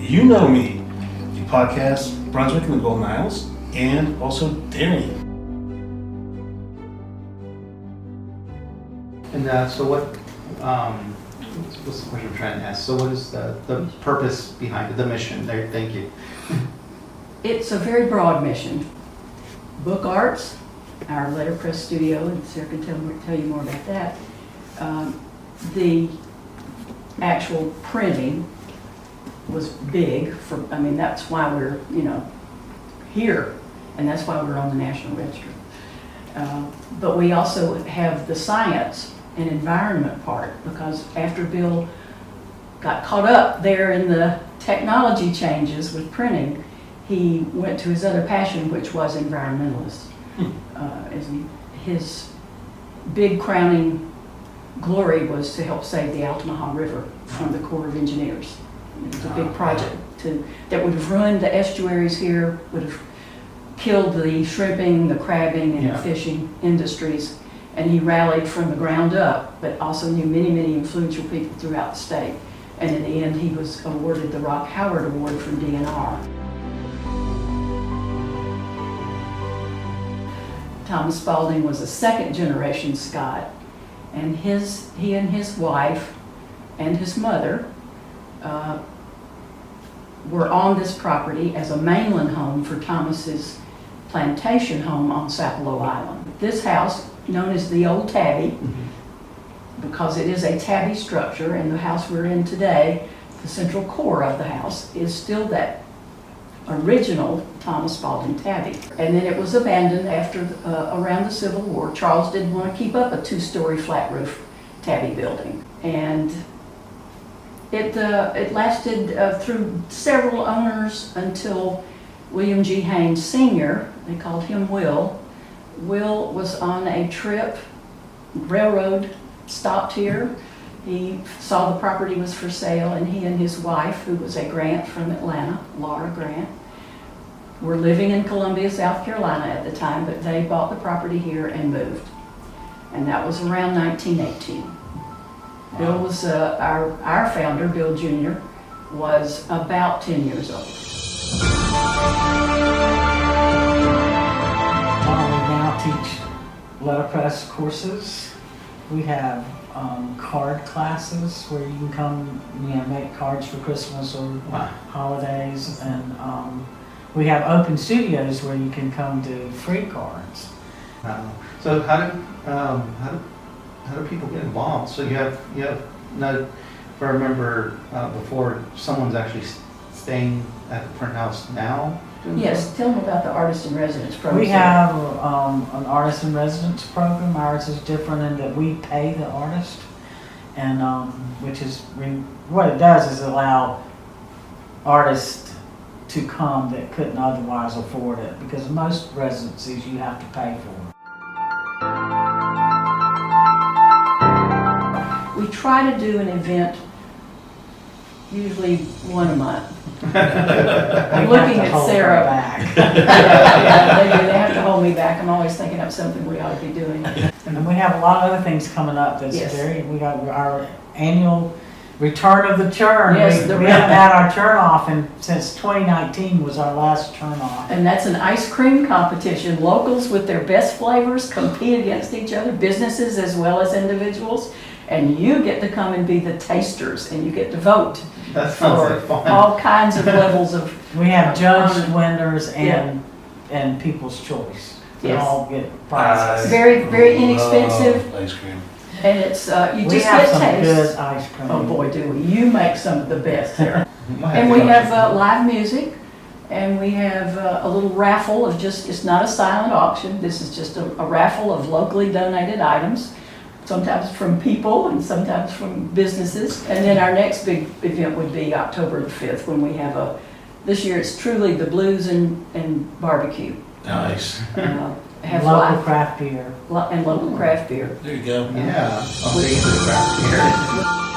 You Know Me, the podcast Brunswick and the Golden Isles, and also Darien. And so what, what's the question I'm trying to ask? So what is the purpose behind it, the mission there? Thank you. It's a very broad mission. Book arts, our letterpress studio, and Sarah can tell you more about that. The actual printing was big that's why we're, here, and that's why we're on the National Register. But we also have the science and environment part, because after Bill got caught up there in the technology changes with printing, he went to his other passion, which was environmentalist. His big crowning glory was to help save the Altamaha River from the Corps of Engineers. It was a big project that would have ruined the estuaries here, would have killed the shrimping, the crabbing, and the fishing industries. And he rallied from the ground up, but also knew many, many influential people throughout the state. And in the end, he was awarded the Rock Howard Award from DNR. Thomas Spalding was a second generation Scot, and he and his wife and his mother were on this property as a mainland home for Thomas's plantation home on Sapelo Island. This house, known as the Old Tabby, because it is a tabby structure, and the house we're in today, the central core of the house, is still that original Thomas Spalding tabby. And then it was abandoned after around the Civil War. Charles didn't want to keep up a two-story flat roof tabby building, and it lasted through several owners until William G. Haynes Sr., they called him Will. Will was on a trip, railroad stopped here. He saw the property was for sale, and he and his wife, who was a Grant from Atlanta, Laura Grant, were living in Columbia, South Carolina at the time, but they bought the property here and moved. And that was around 1918. Wow. Bill was, our founder, Bill Jr., was about 10 years old. We now teach letterpress courses. We have card classes where you can come, make cards for Christmas or holidays, and we have open studios where you can come do free cards. So how do people get involved? So you have no. If I remember before, someone's actually staying at the print house now. Yes, tell them about the Artist in Residence program. We have an Artist in Residence program. Ours is different in that we pay the artist, and what it does is allow artists to come that couldn't otherwise afford it, because most residencies you have to pay for. We try to do an event usually one a month. I'm looking at Sara. They have to hold me back. I'm always thinking of something we ought to be doing. And we have a lot of other things coming up. We got our annual return of the churn. Yes, we haven't had our churn off since 2019 was our last churn off. And that's an ice cream competition. Locals with their best flavors compete against each other, businesses as well as individuals. And you get to come and be the tasters, and you get to vote. That sounds like fun. All kinds of levels of. We have judged winners and People's Choice. They all get prizes. Very, very inexpensive. Ice cream. And it's you We just have get some taste. good ice cream. Oh boy, do we! You make some of the best there. And we have live music, and we have a little raffle of it's not a silent auction. This is just a raffle of locally donated items. Sometimes from people and sometimes from businesses. And then our next big event would be October the 5th, when we have this year it's truly the blues and barbecue. Nice. Have local craft beer. And local craft beer. There you go. Yeah. I'll take it to the craft beer.